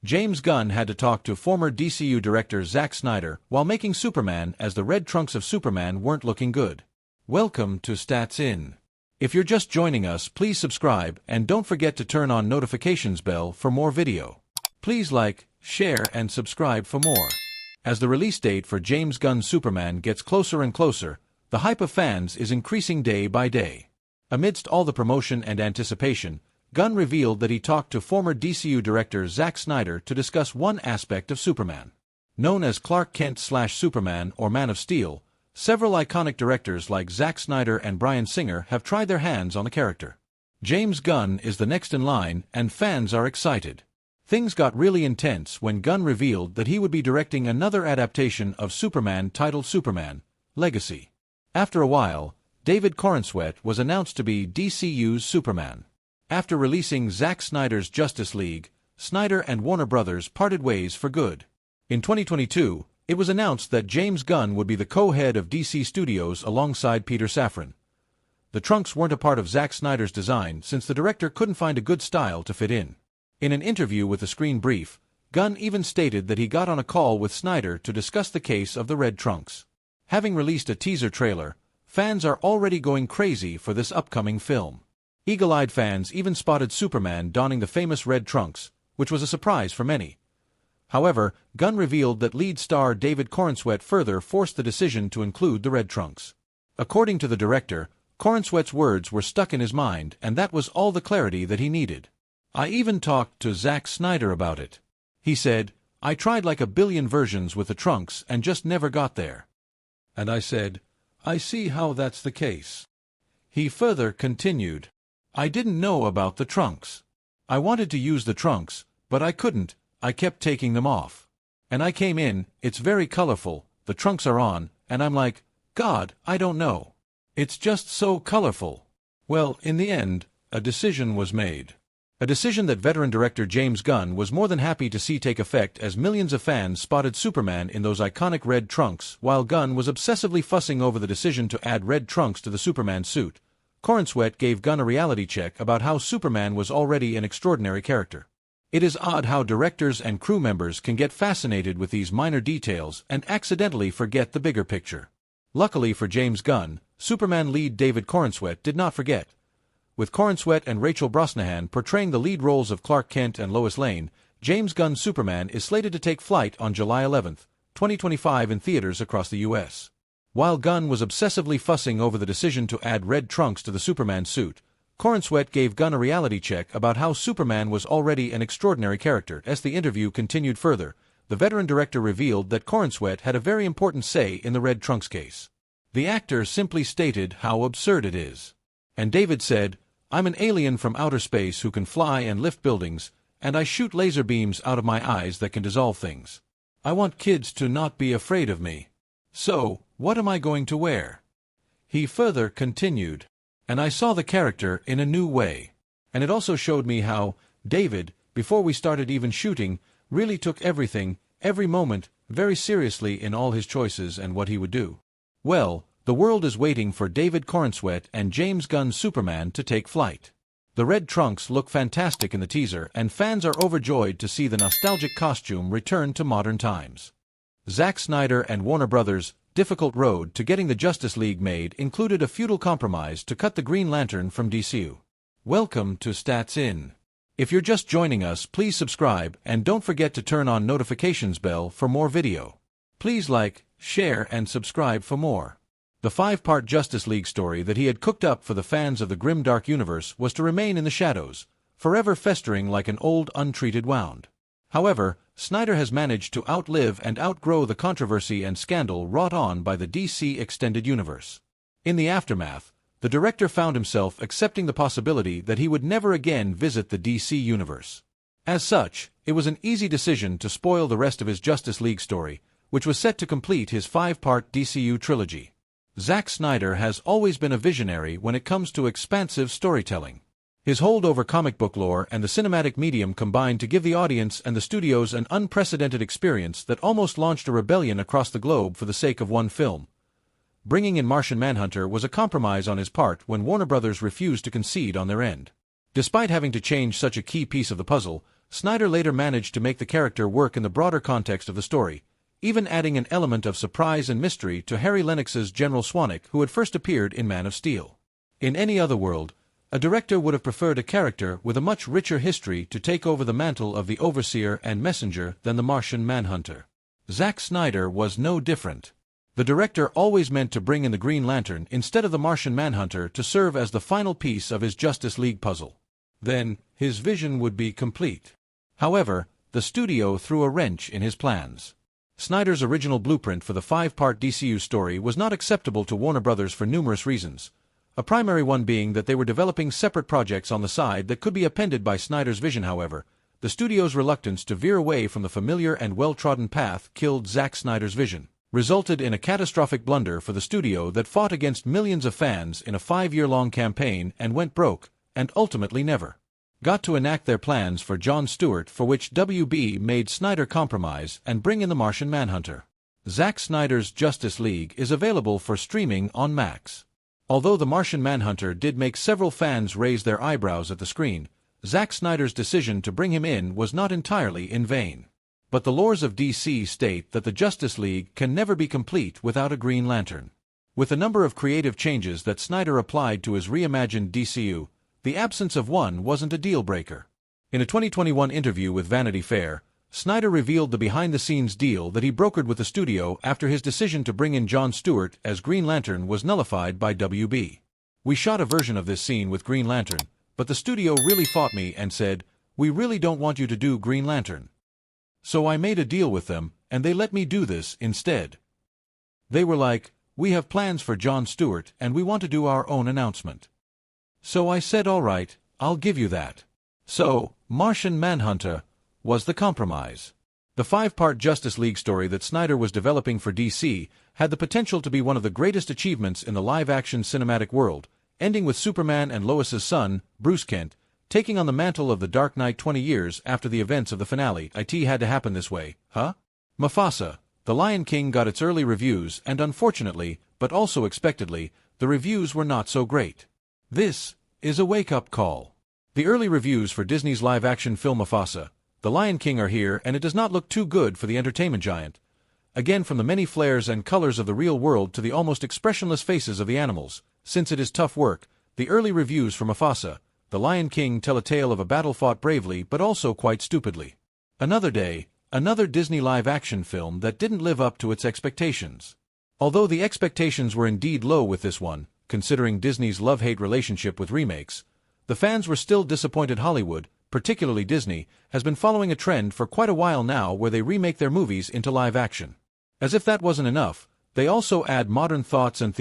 James Gunn had to talk to former DCU director Zack Snyder while making Superman, as the red trunks of Superman weren't looking good. Welcome to Stats In. If you're just joining us, please subscribe and don't forget to turn on notifications bell for more video. Please like, share and subscribe for more. As the release date for James Gunn's Superman gets closer and closer, the hype of fans is increasing day by day. Amidst all the promotion and anticipation, Gunn revealed that he talked to former DCU director Zack Snyder to discuss one aspect of Superman. Known as Clark Kent/Superman or Man of Steel, several iconic directors like Zack Snyder and Bryan Singer have tried their hands on the character. James Gunn is the next in line, and fans are excited. Things got really intense when Gunn revealed that he would be directing another adaptation of Superman titled Superman: Legacy. After a while, David Corenswet was announced to be DCU's Superman. After releasing Zack Snyder's Justice League, Snyder and Warner Brothers parted ways for good. In 2022, it was announced that James Gunn would be the co-head of DC Studios alongside Peter Safran. The trunks weren't a part of Zack Snyder's design since the director couldn't find a good style to fit in. In an interview with the Screen Brief, Gunn even stated that he got on a call with Snyder to discuss the case of the red trunks. Having released a teaser trailer, fans are already going crazy for this upcoming film. Eagle-eyed fans even spotted Superman donning the famous red trunks, which was a surprise for many. However, Gunn revealed that lead star David Corenswet further forced the decision to include the red trunks. According to the director, Corenswet's words were stuck in his mind, and that was all the clarity that he needed. "I even talked to Zack Snyder about it. He said, I tried like a billion versions with the trunks and just never got there. And I said, I see how that's the case." He further continued, "I didn't know about the trunks. I wanted to use the trunks, but I couldn't. I kept taking them off. And I came in, it's very colorful, the trunks are on, and I'm like, God, I don't know. It's just so colorful." Well, in the end, a decision was made. A decision that veteran director James Gunn was more than happy to see take effect, as millions of fans spotted Superman in those iconic red trunks. While Gunn was obsessively fussing over the decision to add red trunks to the Superman suit, Corenswet gave Gunn a reality check about how Superman was already an extraordinary character. It is odd how directors and crew members can get fascinated with these minor details and accidentally forget the bigger picture. Luckily for James Gunn, Superman lead David Corenswet did not forget. With Corenswet and Rachel Brosnahan portraying the lead roles of Clark Kent and Lois Lane, James Gunn's Superman is slated to take flight on July 11, 2025 in theaters across the U.S. While Gunn was obsessively fussing over the decision to add red trunks to the Superman suit, Corenswet gave Gunn a reality check about how Superman was already an extraordinary character. As the interview continued further, the veteran director revealed that Corenswet had a very important say in the red trunks case. The actor simply stated how absurd it is. And David said, "I'm an alien from outer space who can fly and lift buildings, and I shoot laser beams out of my eyes that can dissolve things. I want kids to not be afraid of me. So, what am I going to wear?" He further continued, "And I saw the character in a new way. And it also showed me how David, before we started even shooting, really took everything, every moment, very seriously in all his choices and what he would do." Well, the world is waiting for David Corenswet and James Gunn's Superman to take flight. The red trunks look fantastic in the teaser, and fans are overjoyed to see the nostalgic costume return to modern times. Zack Snyder and Warner Brothers' difficult road to getting the Justice League made included a futile compromise to cut the Green Lantern from DCU. Welcome to Stats In. If you're just joining us, please subscribe and don't forget to turn on notifications bell for more video. Please like, share and subscribe for more. The 5-part Justice League story that he had cooked up for the fans of the grim dark universe was to remain in the shadows, forever festering like an old untreated wound. However, Snyder has managed to outlive and outgrow the controversy and scandal wrought on by the DC Extended Universe. In the aftermath, the director found himself accepting the possibility that he would never again visit the DC Universe. As such, it was an easy decision to spoil the rest of his Justice League story, which was set to complete his 5-part DCU trilogy. Zack Snyder has always been a visionary when it comes to expansive storytelling. His hold over comic book lore and the cinematic medium combined to give the audience and the studios an unprecedented experience that almost launched a rebellion across the globe for the sake of one film. Bringing in Martian Manhunter was a compromise on his part when Warner Brothers refused to concede on their end. Despite having to change such a key piece of the puzzle, Snyder later managed to make the character work in the broader context of the story, even adding an element of surprise and mystery to Harry Lennox's General Swanwick, who had first appeared in Man of Steel. In any other world, a director would have preferred a character with a much richer history to take over the mantle of the Overseer and Messenger than the Martian Manhunter. Zack Snyder was no different. The director always meant to bring in the Green Lantern instead of the Martian Manhunter to serve as the final piece of his Justice League puzzle. Then, his vision would be complete. However, the studio threw a wrench in his plans. Snyder's original blueprint for the 5-part DCU story was not acceptable to Warner Brothers for numerous reasons, a primary one being that they were developing separate projects on the side that could be appended by Snyder's vision. However, the studio's reluctance to veer away from the familiar and well-trodden path killed Zack Snyder's vision, resulted in a catastrophic blunder for the studio that fought against millions of fans in a 5-year-long campaign and went broke, and ultimately never got to enact their plans for Jon Stewart, for which WB made Snyder compromise and bring in the Martian Manhunter. Zack Snyder's Justice League is available for streaming on Max. Although the Martian Manhunter did make several fans raise their eyebrows at the screen, Zack Snyder's decision to bring him in was not entirely in vain. But the lores of DC state that the Justice League can never be complete without a Green Lantern. With a number of creative changes that Snyder applied to his reimagined DCU, the absence of one wasn't a deal-breaker. In a 2021 interview with Vanity Fair, Snyder revealed the behind-the-scenes deal that he brokered with the studio after his decision to bring in Jon Stewart as Green Lantern was nullified by WB. "We shot a version of this scene with Green Lantern, but the studio really fought me and said, 'We really don't want you to do Green Lantern.' So I made a deal with them, and they let me do this instead. They were like, 'We have plans for Jon Stewart and we want to do our own announcement.' So I said, 'All right, I'll give you that.' So, Martian Manhunter was the compromise." The 5-part Justice League story that Snyder was developing for DC had the potential to be one of the greatest achievements in the live-action cinematic world, ending with Superman and Lois's son, Bruce Kent, taking on the mantle of the Dark Knight 20 years after the events of the finale. It had to happen this way, huh? Mufasa, The Lion King got its early reviews, and unfortunately, but also expectedly, the reviews were not so great. This is a wake-up call. The early reviews for Disney's live-action film Mufasa, The Lion King are here, and it does not look too good for the entertainment giant. Again, from the many flares and colors of the real world to the almost expressionless faces of the animals, since it is tough work, the early reviews for Mufasa, The Lion King tell a tale of a battle fought bravely but also quite stupidly. Another day, another Disney live-action film that didn't live up to its expectations. Although the expectations were indeed low with this one, considering Disney's love-hate relationship with remakes, the fans were still disappointed. Hollywood, particularly Disney, has been following a trend for quite a while now where they remake their movies into live action. As if that wasn't enough, they also add modern thoughts and